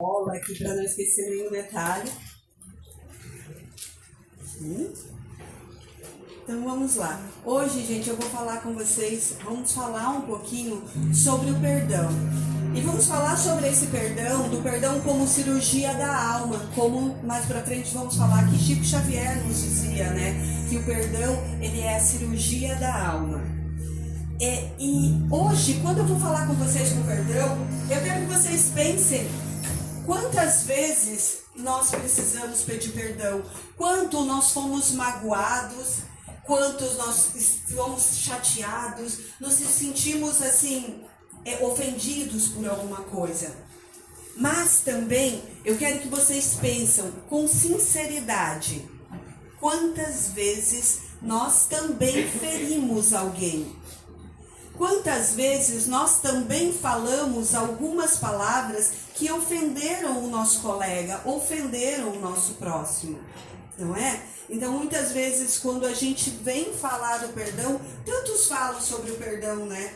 Bola aqui para não esquecer nenhum detalhe. Então vamos lá. Hoje, gente, eu vou falar com vocês, vamos falar um pouquinho sobre o perdão. E vamos falar sobre esse perdão, do perdão como cirurgia da alma, como mais pra frente vamos falar que Chico Xavier nos dizia, né? Que o perdão, ele é a cirurgia da alma. E hoje, quando eu vou falar com vocês com perdão, eu quero que vocês pensem quantas vezes nós precisamos pedir perdão, quanto nós fomos magoados, quantos nós fomos chateados, nos sentimos assim, ofendidos por alguma coisa. Mas também eu quero que vocês pensem com sinceridade, quantas vezes nós também ferimos alguém. Quantas vezes nós também falamos algumas palavras que ofenderam o nosso colega, ofenderam o nosso próximo, não é? Então, muitas vezes, quando a gente vem falar do perdão, tantos falam sobre o perdão, né?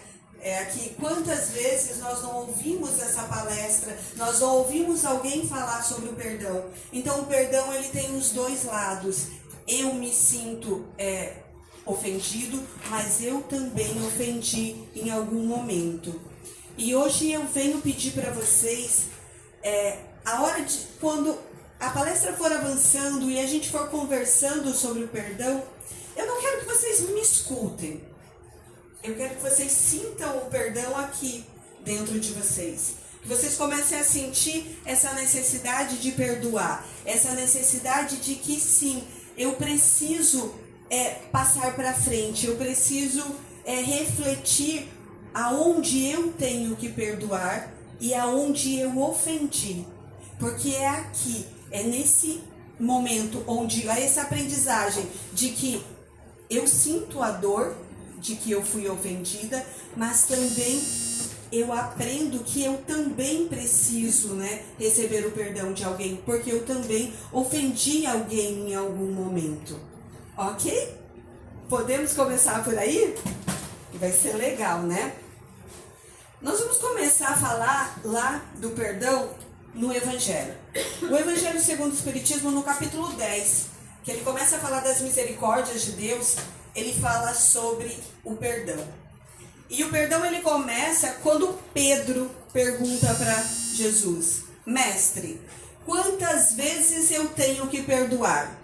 Aqui, quantas vezes nós não ouvimos essa palestra, nós não ouvimos alguém falar sobre o perdão. Então, o perdão, ele tem os dois lados. Eu me sinto ofendido, mas eu também ofendi em algum momento. E hoje eu venho pedir para vocês, a hora de quando a palestra for avançando e a gente for conversando sobre o perdão, eu não quero que vocês me escutem. Eu quero que vocês sintam o perdão aqui dentro de vocês. Que vocês comecem a sentir essa necessidade de perdoar, essa necessidade de que sim, eu preciso passar para frente, eu preciso refletir aonde eu tenho que perdoar e aonde eu ofendi. Porque é aqui, é nesse momento onde há essa aprendizagem de que eu sinto a dor de que eu fui ofendida, mas também eu aprendo que eu também preciso, né, receber o perdão de alguém, porque eu também ofendi alguém em algum momento. Ok? Podemos começar por aí? Vai ser legal, né? Nós vamos começar a falar lá do perdão no Evangelho. O Evangelho segundo o Espiritismo, no capítulo 10, que ele começa a falar das misericórdias de Deus, ele fala sobre o perdão. E o perdão ele começa quando Pedro pergunta para Jesus: Mestre, quantas vezes eu tenho que perdoar?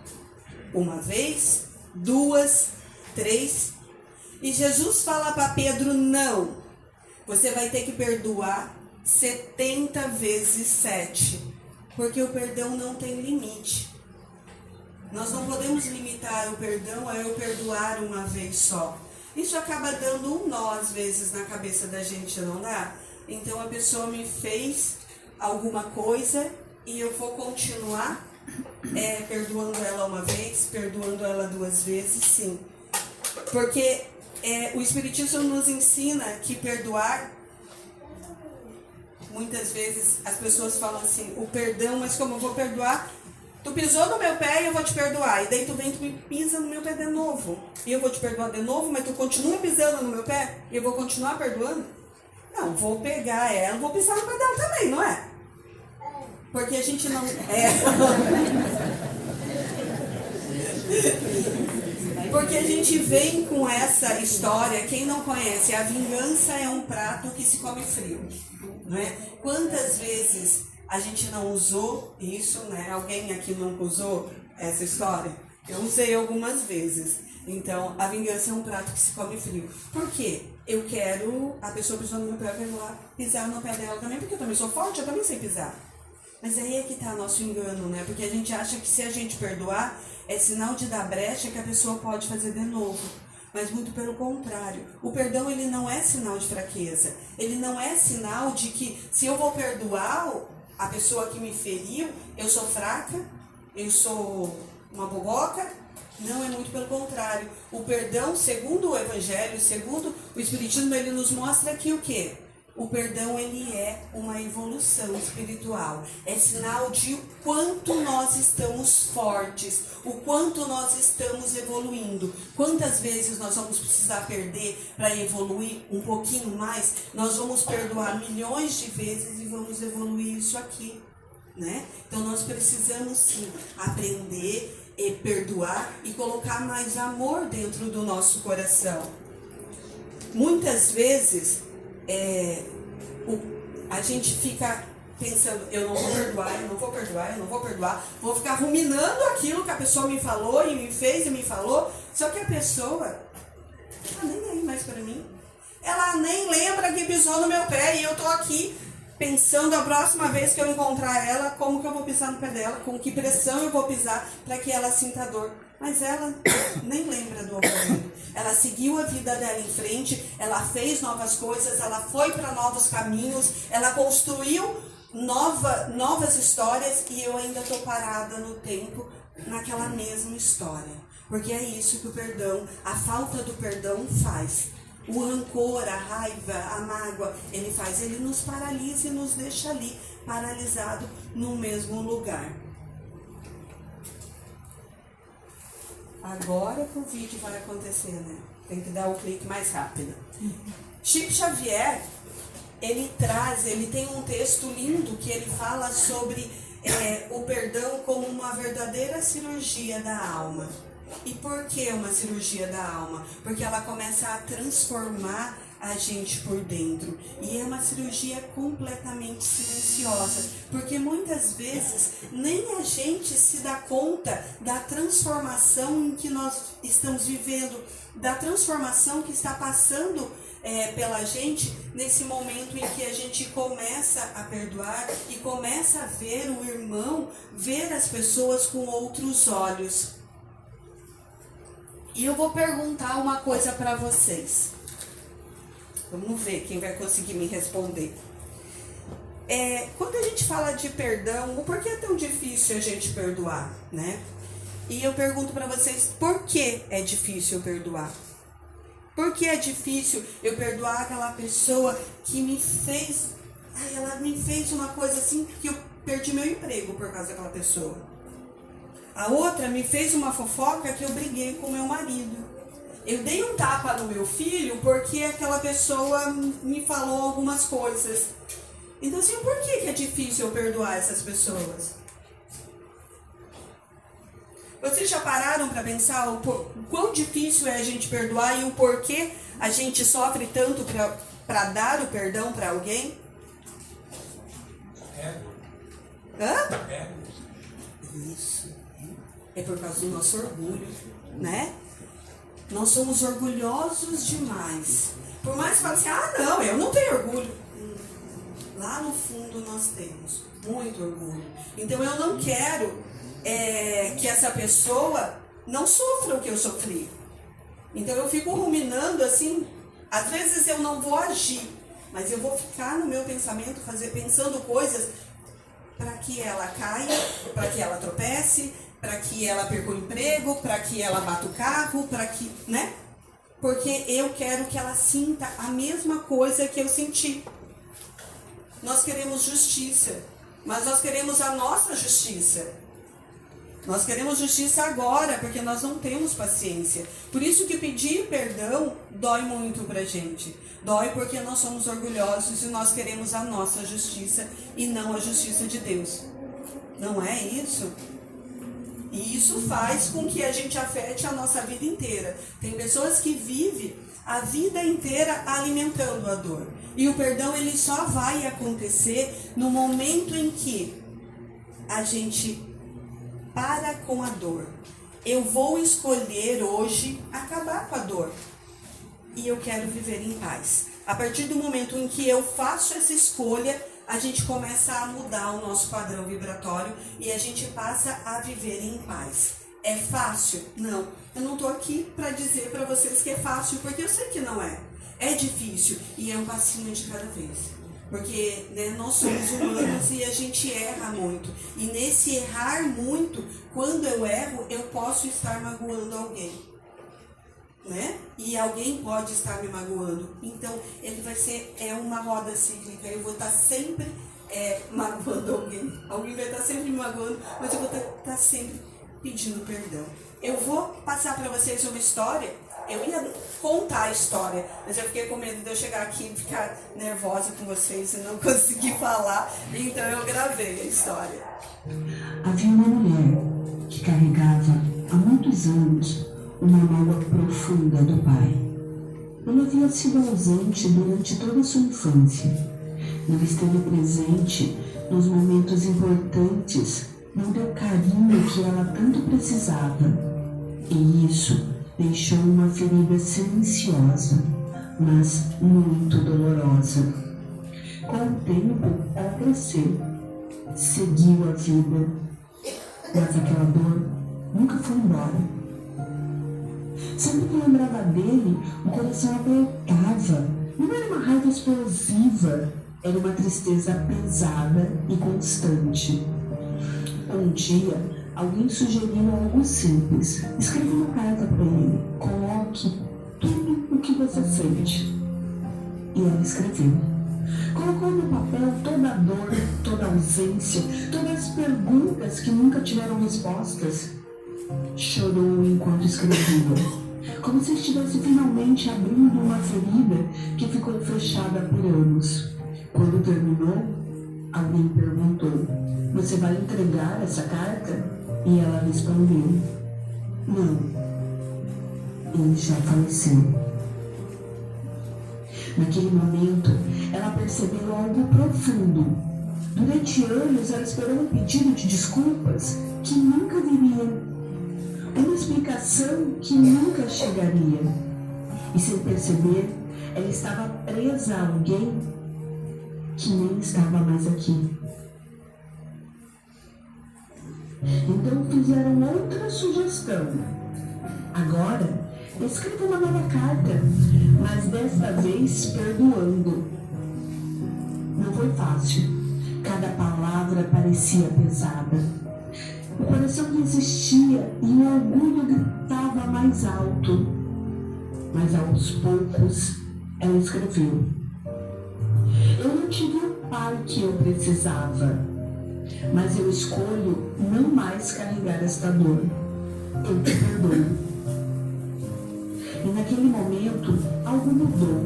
Uma vez? 2? 3? E Jesus fala para Pedro: não, você vai ter que perdoar 70 vezes 7, porque o perdão não tem limite. Nós não podemos limitar o perdão a eu perdoar uma vez só. Isso acaba dando um nó às vezes na cabeça da gente, não dá? Então a pessoa me fez alguma coisa e eu vou continuar perdoando ela uma vez, perdoando ela 2 vezes, sim. Porque o Espiritismo nos ensina que perdoar, muitas vezes as pessoas falam assim, o perdão, mas como eu vou perdoar? Tu pisou no meu pé e eu vou te perdoar. E daí tu vem e tu me pisa no meu pé de novo. E eu vou te perdoar de novo, mas tu continua pisando no meu pé e eu vou continuar perdoando? Não, vou pegar ela, vou pisar no pé dela também, não é? Porque a gente não... Porque a gente vem com essa história, quem não conhece, a vingança é um prato que se come frio, não é? Quantas vezes a gente não usou isso, né? Alguém aqui nunca usou essa história? Eu usei algumas vezes. Então, a vingança é um prato que se come frio. Por quê? Eu quero a pessoa pisando no meu pé, eu quero lá pisar no pé dela também, porque eu também sou forte, eu também sei pisar. Mas aí é que está nosso engano, né? Porque a gente acha que se a gente perdoar, é sinal de dar brecha que a pessoa pode fazer de novo. Mas muito pelo contrário. O perdão, ele não é sinal de fraqueza. Ele não é sinal de que se eu vou perdoar a pessoa que me feriu, eu sou fraca, eu sou uma boboca. Não, é muito pelo contrário. O perdão, segundo o Evangelho, segundo o Espiritismo, ele nos mostra que o quê? O perdão, ele é uma evolução espiritual. É sinal de o quanto nós estamos fortes, o quanto nós estamos evoluindo. Quantas vezes nós vamos precisar perder para evoluir um pouquinho mais? Nós vamos perdoar milhões de vezes e vamos evoluir isso aqui. né? Então nós precisamos sim aprender e perdoar e colocar mais amor dentro do nosso coração. Muitas vezes a gente fica pensando, eu não vou perdoar, eu não vou perdoar, eu não vou perdoar, vou ficar ruminando aquilo que a pessoa me falou e me fez e me falou, só que a pessoa, ela nem aí mais pra mim, ela nem lembra que pisou no meu pé e eu tô aqui pensando a próxima vez que eu encontrar ela, como que eu vou pisar no pé dela, com que pressão eu vou pisar para que ela sinta dor. Mas ela nem lembra do ocorrido. Ela seguiu a vida dela em frente, ela fez novas coisas, ela foi para novos caminhos, ela construiu novas histórias e eu ainda estou parada no tempo, naquela mesma história. Porque é isso que o perdão, a falta do perdão faz. O rancor, a raiva, a mágoa, ele faz, ele nos paralisa e nos deixa ali, paralisado no mesmo lugar. Agora que o vídeo vai acontecer, né? Tem que dar o clique mais rápido. Chico Xavier, ele tem um texto lindo que ele fala sobre o perdão como uma verdadeira cirurgia da alma. E por que uma cirurgia da alma? Porque ela começa a transformar a gente por dentro. E é uma cirurgia completamente silenciosa. Porque muitas vezes nem a gente se dá conta da transformação em que nós estamos vivendo, da transformação que está passando pela gente nesse momento em que a gente começa a perdoar e começa a ver o irmão, ver as pessoas com outros olhos. E eu vou perguntar uma coisa para vocês. Vamos ver quem vai conseguir me responder. Quando a gente fala de perdão, por que é tão difícil a gente perdoar, né? E eu pergunto para vocês, por que é difícil perdoar? Por que é difícil eu perdoar aquela pessoa que me fez... ela me fez uma coisa assim que eu perdi meu emprego por causa daquela pessoa. A outra me fez uma fofoca que eu briguei com meu marido. Eu dei um tapa no meu filho porque aquela pessoa me falou algumas coisas. Então, assim, por que é difícil eu perdoar essas pessoas? Vocês já pararam para pensar o quão difícil é a gente perdoar e o porquê a gente sofre tanto para dar o perdão para alguém? Hã? Isso. É por causa do nosso orgulho, né? Nós somos orgulhosos demais. Por mais que fale assim, não, eu não tenho orgulho. Lá no fundo nós temos muito orgulho. Então eu não quero que essa pessoa não sofra o que eu sofri. Então eu fico ruminando assim, às vezes eu não vou agir, mas eu vou ficar no meu pensamento, pensando coisas para que ela caia, para que ela tropece, para que ela perca o emprego, para que ela bata o carro, para que, né? Porque eu quero que ela sinta a mesma coisa que eu senti. Nós queremos justiça, mas nós queremos a nossa justiça. Nós queremos justiça agora, porque nós não temos paciência. Por isso que pedir perdão dói muito pra gente. Dói porque nós somos orgulhosos e nós queremos a nossa justiça e não a justiça de Deus. Não é isso? E isso faz com que a gente afete a nossa vida inteira. Tem pessoas que vivem a vida inteira alimentando a dor. E o perdão ele só vai acontecer no momento em que a gente para com a dor. Eu vou escolher hoje acabar com a dor. E eu quero viver em paz. A partir do momento em que eu faço essa escolha, a gente começa a mudar o nosso padrão vibratório e a gente passa a viver em paz. É fácil? Não. Eu não estou aqui para dizer para vocês que é fácil, porque eu sei que não é. É difícil e é um passinho de cada vez. Porque nós somos humanos e a gente erra muito. E nesse errar muito, quando eu erro, eu posso estar magoando alguém. Né? E alguém pode estar me magoando. Então, ele vai ser uma roda cíclica. Eu vou estar sempre magoando alguém. Alguém vai estar sempre me magoando, mas eu vou estar sempre pedindo perdão. Eu vou passar para vocês uma história Eu ia contar a história, mas eu fiquei com medo de eu chegar aqui e ficar nervosa com vocês e não conseguir falar, então eu gravei a história. Havia uma mulher que carregava há muitos anos uma mágoa profunda do pai. Ele havia sido ausente durante toda a sua infância. Não esteve presente nos momentos importantes, não deu carinho que ela tanto precisava. E isso deixou uma ferida silenciosa, mas muito dolorosa. Com o tempo, ela cresceu, seguiu a vida, mas aquela dor nunca foi embora. Sempre que lembrava dele, o coração apertava. Não era uma raiva explosiva, era uma tristeza pesada e constante. Um dia, alguém sugeriu algo simples. Escreva uma carta para ele. Coloque tudo o que você sente. E ela escreveu. Colocou no papel toda a dor, toda a ausência, todas as perguntas que nunca tiveram respostas. Chorou enquanto escrevia, como se estivesse finalmente abrindo uma ferida que ficou fechada por anos. Quando terminou, alguém perguntou: "Você vai entregar essa carta?" E ela respondeu: "Não, ele já faleceu." Naquele momento, ela percebeu algo profundo. Durante anos, ela esperou um pedido de desculpas que nunca viria. Uma explicação que nunca chegaria. E sem perceber, ela estava presa a alguém que nem estava mais aqui. Então fizeram outra sugestão. Agora, escreva uma nova carta, mas desta vez perdoando. Não foi fácil. Cada palavra parecia pesada. O coração resistia e o orgulho gritava mais alto. Mas aos poucos, ela escreveu: "Eu não tive o pai que eu precisava, mas eu escolho não mais carregar esta dor. Eu te perdoo." E naquele momento, algo mudou.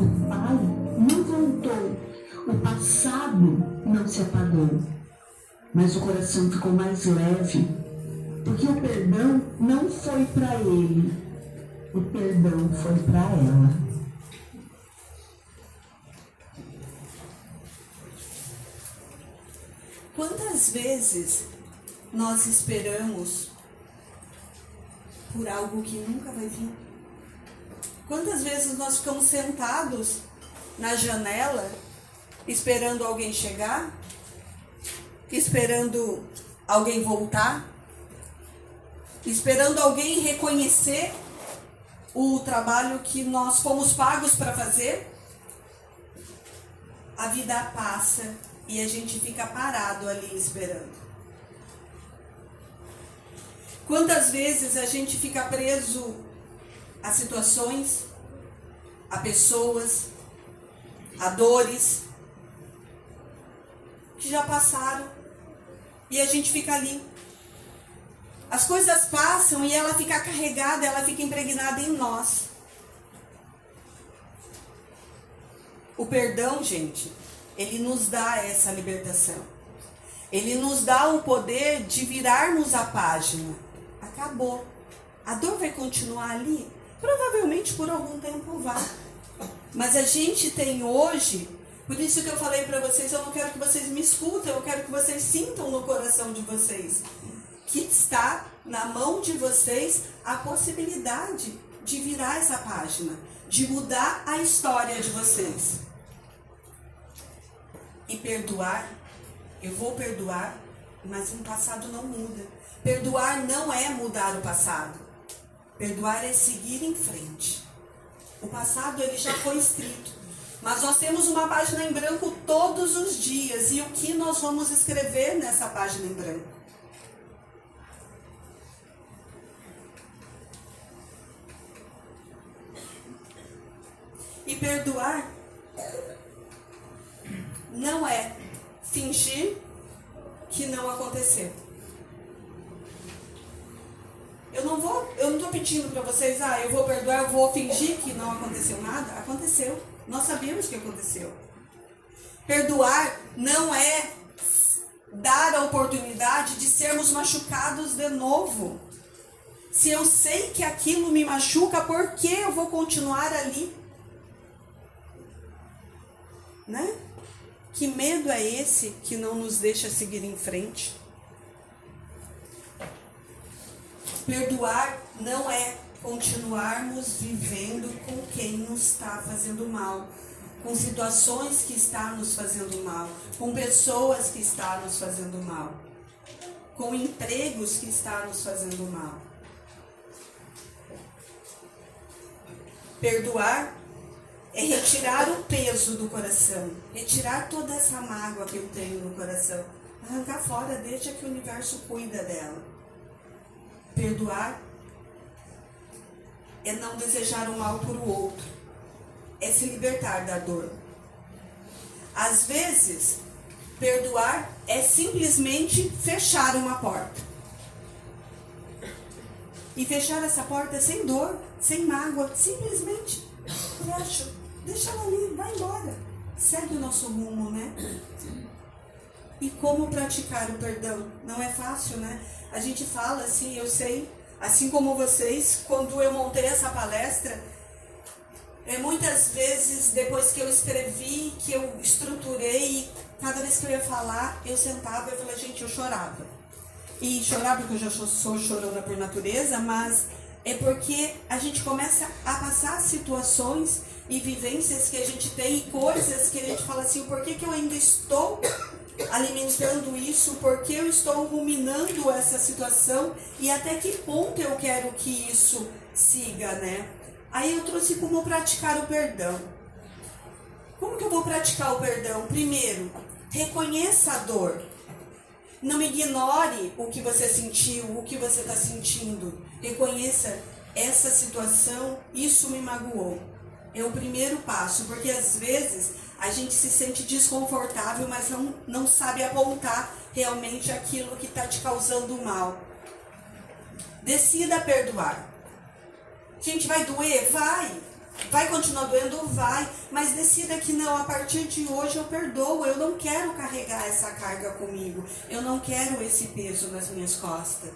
O pai não voltou, o passado não se apagou, mas o coração ficou mais leve, porque o perdão não foi para ele, o perdão foi para ela. Quantas vezes nós esperamos por algo que nunca vai vir? Quantas vezes nós ficamos sentados na janela esperando alguém chegar? Esperando alguém voltar? Esperando alguém reconhecer o trabalho que nós fomos pagos para fazer? A vida passa e a gente fica parado ali esperando. Quantas vezes a gente fica preso a situações, a pessoas, a dores que já passaram e a gente fica ali. As coisas passam e ela fica carregada, ela fica impregnada em nós. O perdão, gente, ele nos dá essa libertação. Ele nos dá o poder de virarmos a página. Acabou. A dor vai continuar ali? Provavelmente por algum tempo vai. Mas a gente tem hoje, por isso que eu falei para vocês, eu não quero que vocês me escutem, eu quero que vocês sintam no coração de vocês que está na mão de vocês a possibilidade de virar essa página, de mudar a história de vocês. E perdoar, eu vou perdoar, mas o passado não muda. Perdoar não é mudar o passado. Perdoar é seguir em frente. O passado ele já foi escrito, mas nós temos uma página em branco todos os dias. E o que nós vamos escrever nessa página em branco? E perdoar não é fingir que não aconteceu. Eu não eu não estou pedindo para vocês, eu vou perdoar, eu vou fingir que não aconteceu nada. Aconteceu. Nós sabemos que aconteceu. Perdoar não é dar a oportunidade de sermos machucados de novo. Se eu sei que aquilo me machuca, por que eu vou continuar ali? Né? Que medo é esse que não nos deixa seguir em frente? Perdoar não é continuarmos vivendo com quem nos está fazendo mal, com situações que estão nos fazendo mal, com pessoas que estão nos fazendo mal, com empregos que estão nos fazendo mal. Perdoar é retirar o peso do coração, retirar toda essa mágoa que eu tenho no coração, arrancar fora, deixa que o universo cuida dela. Perdoar é não desejar o mal para o outro, é se libertar da dor. Às vezes, perdoar é simplesmente fechar uma porta. E fechar essa porta sem dor, sem mágoa, simplesmente fecha, deixa ela ali, vai embora. Segue o nosso rumo, né? E como praticar o perdão? Não é fácil, né? A gente fala assim, eu sei, assim como vocês, quando eu montei essa palestra, muitas vezes, depois que eu escrevi, que eu estruturei, cada vez que eu ia falar, eu sentava e falei, gente, eu chorava. E chorar porque eu já sou chorona por natureza, mas é porque a gente começa a passar situações e vivências que a gente tem e coisas que a gente fala assim, por que eu ainda estou alimentando isso, por que eu estou ruminando essa situação e até que ponto eu quero que isso siga, né? Aí eu trouxe como praticar o perdão. Como que eu vou praticar o perdão? Primeiro, reconheça a dor. Não ignore o que você sentiu, o que você está sentindo. Reconheça essa situação, isso me magoou. É o primeiro passo, porque às vezes a gente se sente desconfortável, mas não sabe apontar realmente aquilo que está te causando mal. Decida perdoar. Gente, vai doer? Vai continuar doendo? Vai. Mas decida que não, a partir de hoje eu perdoo. Eu não quero carregar essa carga comigo. Eu não quero esse peso nas minhas costas.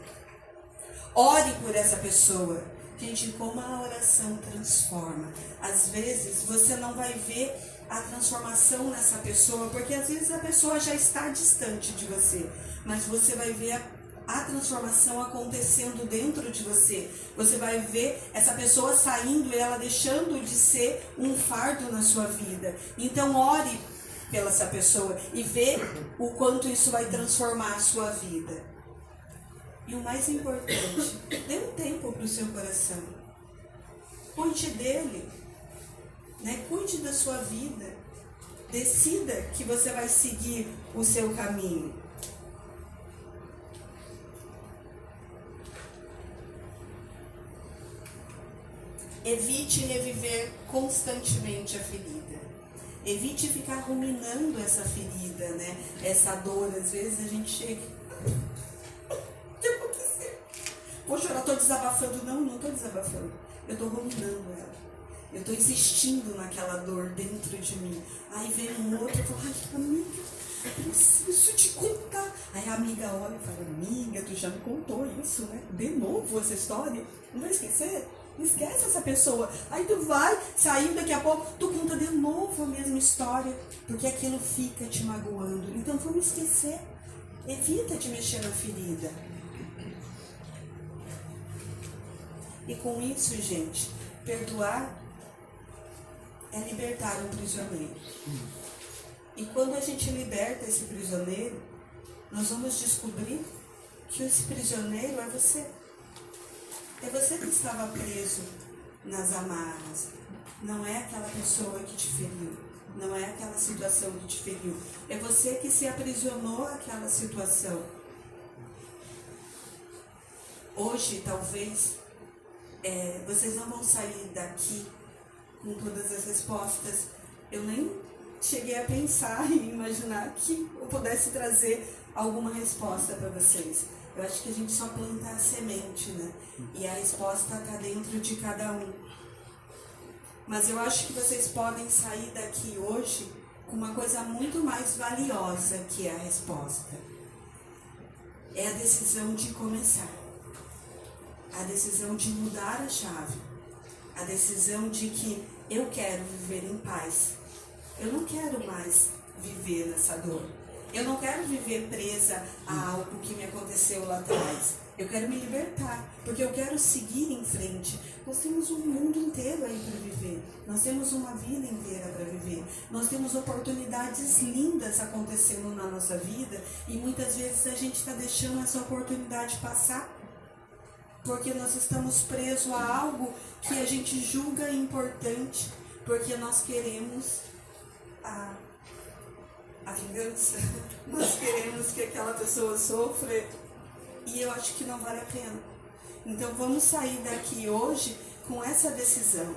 Ore por essa pessoa. Gente, como a oração transforma. Às vezes você não vai ver a transformação nessa pessoa, porque às vezes a pessoa já está distante de você. Mas você vai ver a transformação acontecendo dentro de você. Você vai ver essa pessoa saindo e ela deixando de ser um fardo na sua vida. Então ore pela essa pessoa e vê o quanto isso vai transformar a sua vida. E o mais importante, dê um tempo para o seu coração. Cuide dele, né? Cuide da sua vida. Decida que você vai seguir o seu caminho. Evite reviver constantemente a ferida. Evite ficar ruminando essa ferida, né? Essa dor. Às vezes a gente chega... O que aconteceu? Poxa, eu estou desabafando. Não estou desabafando. Eu estou ruminando ela. Eu estou insistindo naquela dor dentro de mim. Aí vem um outro e fala, amiga, eu preciso te contar. Aí a amiga olha e fala, amiga, tu já me contou isso, né? De novo essa história? Não vai esquecer? Esquece essa pessoa. Aí tu vai, saiu daqui a pouco, tu conta de novo a mesma história, porque aquilo fica te magoando. Então vamos esquecer. Evita de mexer na ferida. E com isso, gente, perdoar é libertar um prisioneiro. E quando a gente liberta esse prisioneiro, nós vamos descobrir que esse prisioneiro é você. É você que estava preso nas amarras. Não é aquela pessoa que te feriu. Não é aquela situação que te feriu. É você que se aprisionou àquela situação. Hoje, talvez, vocês não vão sair daqui com todas as respostas. Eu nem cheguei a pensar e imaginar que eu pudesse trazer alguma resposta para vocês. Eu acho que a gente só planta a semente, né? E a resposta está dentro de cada um. Mas eu acho que vocês podem sair daqui hoje com uma coisa muito mais valiosa que é a resposta. É a decisão de começar. A decisão de mudar a chave. A decisão de que eu quero viver em paz. Eu não quero mais viver nessa dor. Eu não quero viver presa a algo que me aconteceu lá atrás. Eu quero me libertar, porque eu quero seguir em frente. Nós temos um mundo inteiro aí para viver. Nós temos uma vida inteira para viver. Nós temos oportunidades lindas acontecendo na nossa vida e muitas vezes a gente está deixando essa oportunidade passar porque nós estamos presos a algo que a gente julga importante, porque nós queremos a vingança, nós queremos que aquela pessoa sofra. E eu acho que não vale a pena. Então vamos sair daqui hoje com essa decisão.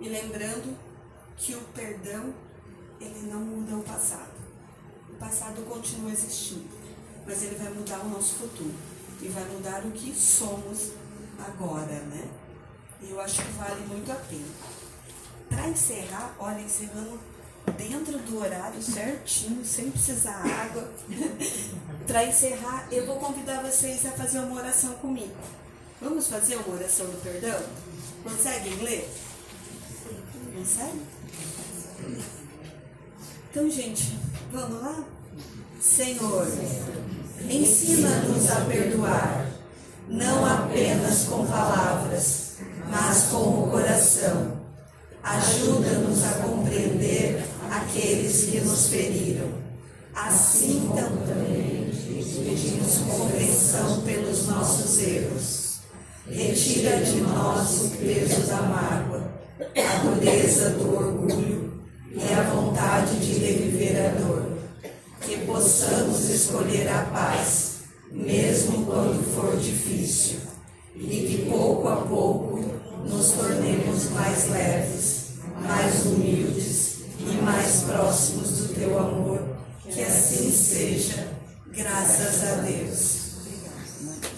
E lembrando que o perdão, ele não muda o passado. O passado continua existindo, mas ele vai mudar o nosso futuro. E vai mudar o que somos agora, né? E eu acho que vale muito a pena. Para encerrar, olha, encerrando dentro do horário certinho, sem precisar água. Para encerrar, eu vou convidar vocês a fazer uma oração comigo. Vamos fazer uma oração do perdão? Conseguem ler? Consegue? Então, gente, vamos lá? Senhor, ensina-nos a perdoar, não apenas com palavras, mas com o coração. Ajuda-nos a compreender aqueles que nos feriram. Assim também pedimos compreensão pelos nossos erros. Retira de nós o peso da mágoa, a dureza do orgulho e a vontade de reviver a dor. Que possamos escolher a paz, mesmo quando for difícil, e que pouco a pouco nos tornemos mais leves, mais humildes e mais próximos do teu amor. Que assim seja, graças a Deus. Obrigada.